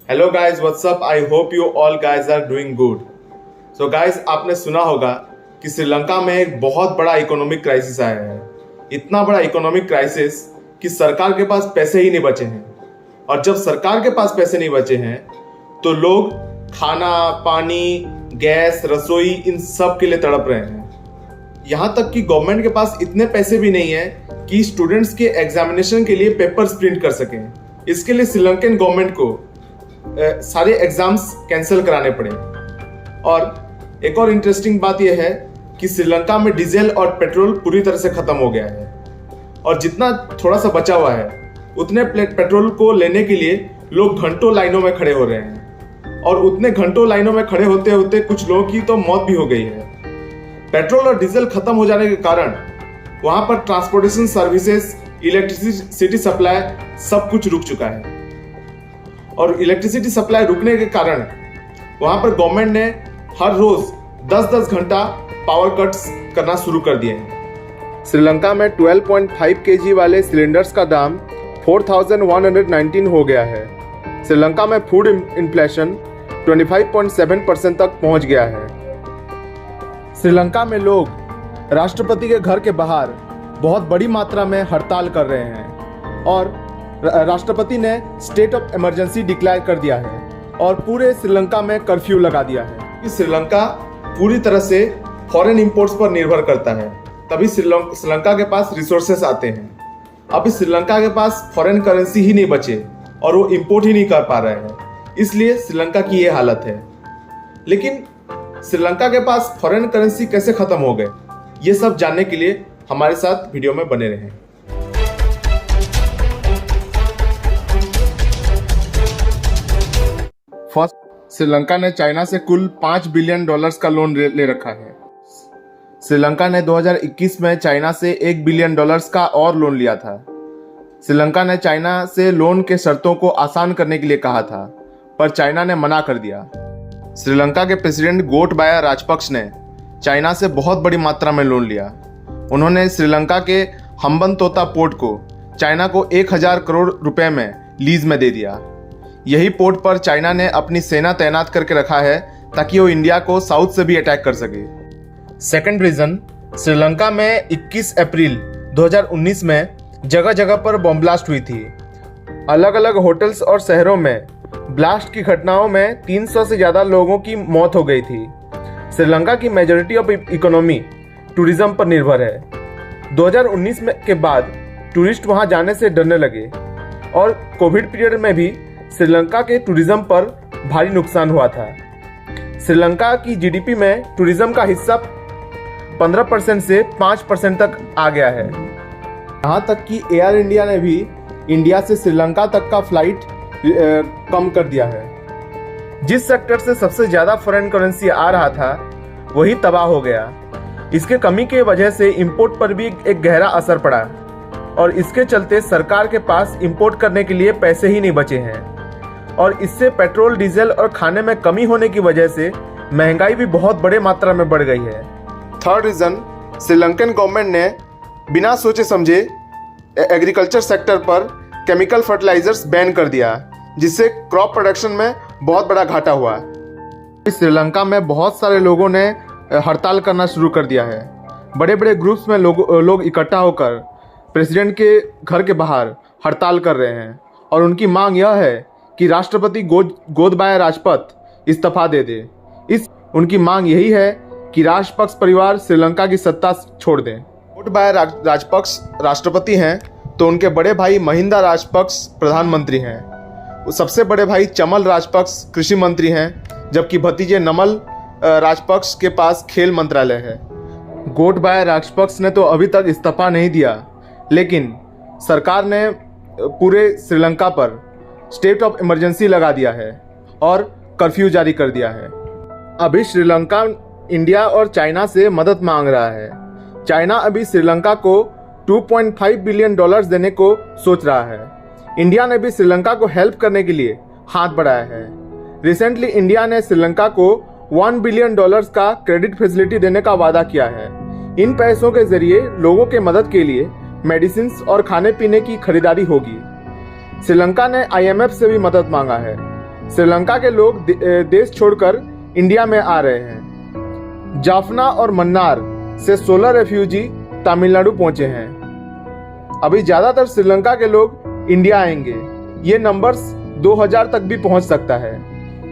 Hello guys, what's up. I hope you all guys are doing good. So guys, आपने सुना होगा कि श्रीलंका में एक बहुत बड़ा इकोनॉमिक क्राइसिस आया है। इतना बड़ा इकोनॉमिक क्राइसिस कि सरकार के पास पैसे ही नहीं बचे हैं। और जब सरकार के पास पैसे नहीं बचे हैं तो लोग खाना, पानी, गैस, रसोई इन सब के लिए तड़प रहे हैं। यहाँ तक कि गवर्नमेंट के पास इतने पैसे भी नहीं है कि स्टूडेंट्स के एग्जामिनेशन के लिए पेपर्स प्रिंट कर सकें। इसके लिए श्रीलंकन गवर्नमेंट को सारे एग्जाम्स कैंसिल कराने पड़े। और एक और इंटरेस्टिंग बात यह है कि श्रीलंका में डीजल और पेट्रोल पूरी तरह से खत्म हो गया है। और जितना थोड़ा सा बचा हुआ है उतने पेट्रोल को लेने के लिए लोग घंटों लाइनों में खड़े हो रहे हैं। और उतने घंटों लाइनों में खड़े होते होते कुछ लोगों की तो मौत भी हो गई है। पेट्रोल और डीजल खत्म हो जाने के कारण वहां पर ट्रांसपोर्टेशन सर्विसेज, इलेक्ट्रिसिटी सप्लाई सब कुछ रुक चुका है। और इलेक्ट्रिसिटी सप्लाई रुकने के कारण वहां पर गवर्नमेंट ने हर रोज 10-10 घंटा पावर कट्स करना शुरू कर दिए हैं। श्रीलंका में 12.5 kg वाले सिलेंडर्स का दाम 4119 हो गया है। श्रीलंका में फूड इन्फ्लेशन 25.7% तक पहुंच गया है। श्रीलंका में लोग राष्ट्रपति के घर के बाहर बहुत बड़ी मात्रा में हड़ताल कर रहे हैं और राष्ट्रपति ने स्टेट ऑफ इमरजेंसी डिक्लेयर कर दिया है और पूरे श्रीलंका में कर्फ्यू लगा दिया है। श्रीलंका पूरी तरह से फॉरेन इंपोर्ट्स पर निर्भर करता है, तभी श्रीलंका के पास रिसोर्सेस आते हैं। अभी श्रीलंका के पास फॉरेन करेंसी ही नहीं बचे और वो इंपोर्ट ही नहीं कर पा रहे हैं, इसलिए श्रीलंका की ये हालत है। लेकिन श्रीलंका के पास फॉरेन करेंसी कैसे खत्म हो गए, ये सब जानने के लिए हमारे साथ वीडियो में बने रहें। फर्स्ट, श्रीलंका ने चाइना से कुल $5 बिलियन का लोन ले रखा है। श्रीलंका ने 2021 में चाइना से $1 बिलियन का और लोन लिया था। श्रीलंका ने चाइना से लोन के शर्तों को आसान करने के लिए कहा था, पर चाइना ने मना कर दिया। श्रीलंका के प्रेसिडेंट गोटबाया राजपक्ष ने चाइना से बहुत बड़ी मात्रा में लोन लिया। उन्होंने श्रीलंका के हम्बनतोता पोर्ट को चाइना को 1000 करोड़ रुपए में लीज में दे दिया। यही पोर्ट पर चाइना ने अपनी सेना तैनात करके रखा है ताकि वो इंडिया को साउथ से भी अटैक कर सके। सेकंड रीजन, श्रीलंका में 21 अप्रैल 2019 में जगह जगह पर बम ब्लास्ट हुई थी। अलग अलग होटल्स और शहरों में ब्लास्ट की घटनाओं में 300 से ज़्यादा लोगों की मौत हो गई थी। श्रीलंका की मेजॉरिटी ऑफ इकोनॉमी टूरिज्म पर निर्भर है। 2019 के बाद टूरिस्ट वहां जाने से डरने लगे और कोविड पीरियड में भी श्रीलंका के टूरिज्म पर भारी नुकसान हुआ था। श्रीलंका की जीडीपी में टूरिज्म का हिस्सा 15% से 5% तक आ गया है। यहाँ तक कि एयर इंडिया ने भी इंडिया से श्रीलंका तक का फ्लाइट कम कर दिया है। जिस सेक्टर से सबसे ज़्यादा फॉरेन करेंसी आ रहा था वही तबाह हो गया। इसके कमी की वजह से इंपोर्ट पर भी एक गहरा असर पड़ा और इसके चलते सरकार के पास इंपोर्ट करने के लिए पैसे ही नहीं बचे हैं। और इससे पेट्रोल, डीजल और खाने में कमी होने की वजह से महंगाई भी बहुत बड़े मात्रा में बढ़ गई है। थर्ड रीजन, श्रीलंकन गवर्नमेंट ने बिना सोचे समझे एग्रीकल्चर सेक्टर पर केमिकल फर्टिलाइजर्स बैन कर दिया, जिससे क्रॉप प्रोडक्शन में बहुत बड़ा घाटा हुआ। श्रीलंका में बहुत सारे लोगों ने हड़ताल करना शुरू कर दिया है। बड़े बड़े ग्रुप्स में लोग इकट्ठा होकर प्रेसिडेंट के घर के बाहर हड़ताल कर रहे हैं और उनकी मांग यह है कि राष्ट्रपति गोतबाया राजपक्ष इस्तीफा दे दे। उनकी मांग यही है कि राजपक्ष परिवार श्रीलंका की सत्ता छोड़ दें। गोतबाया राजपक्ष राष्ट्रपति हैं तो उनके बड़े भाई महिंदा राजपक्ष प्रधानमंत्री हैं। सबसे बड़े भाई चमल राजपक्ष कृषि मंत्री हैं, जबकि भतीजे नमल राजपक्ष के पास खेल मंत्रालय है। गोटबाया राजपक्ष ने तो अभी तक इस्तीफा नहीं दिया, लेकिन सरकार ने पूरे श्रीलंका पर स्टेट ऑफ इमरजेंसी लगा दिया है और कर्फ्यू जारी कर दिया है। अभी श्रीलंका इंडिया और चाइना से मदद मांग रहा है। चाइना अभी श्रीलंका को $2.5 बिलियन देने को सोच रहा है। इंडिया ने भी श्रीलंका को हेल्प करने के लिए हाथ बढ़ाया है। रिसेंटली इंडिया ने श्रीलंका को $1 बिलियन का क्रेडिट फैसिलिटी देने का वादा किया है। इन पैसों के जरिए लोगों के मदद के लिए मेडिसिन और खाने पीने की खरीदारी होगी। श्रीलंका ने IMF से भी मदद मांगा है। श्रीलंका के लोग देश छोड़कर इंडिया में आ रहे हैं। जाफना और मन्नार से 16 रेफ्यूजी तमिलनाडु पहुंचे हैं। अभी ज्यादातर श्रीलंका के लोग इंडिया आएंगे। ये नंबर्स 2000 तक भी पहुंच सकता है।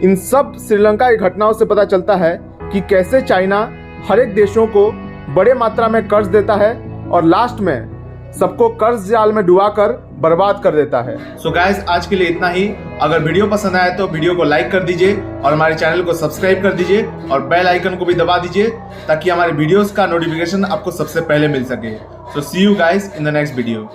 इन सब श्रीलंका की घटनाओं से पता चलता है कि कैसे चाइना हर एक देशों को बड़े मात्रा में कर्ज देता है और लास्ट में सबको कर्ज जाल में डुबाकर बर्बाद कर देता है। सो गाइस, आज के लिए इतना ही। अगर वीडियो पसंद आए तो वीडियो को लाइक कर दीजिए और हमारे चैनल को सब्सक्राइब कर दीजिए और बेल आइकन को भी दबा दीजिए ताकि हमारे वीडियोस का नोटिफिकेशन आपको सबसे पहले मिल सके। So see you guys in the next video.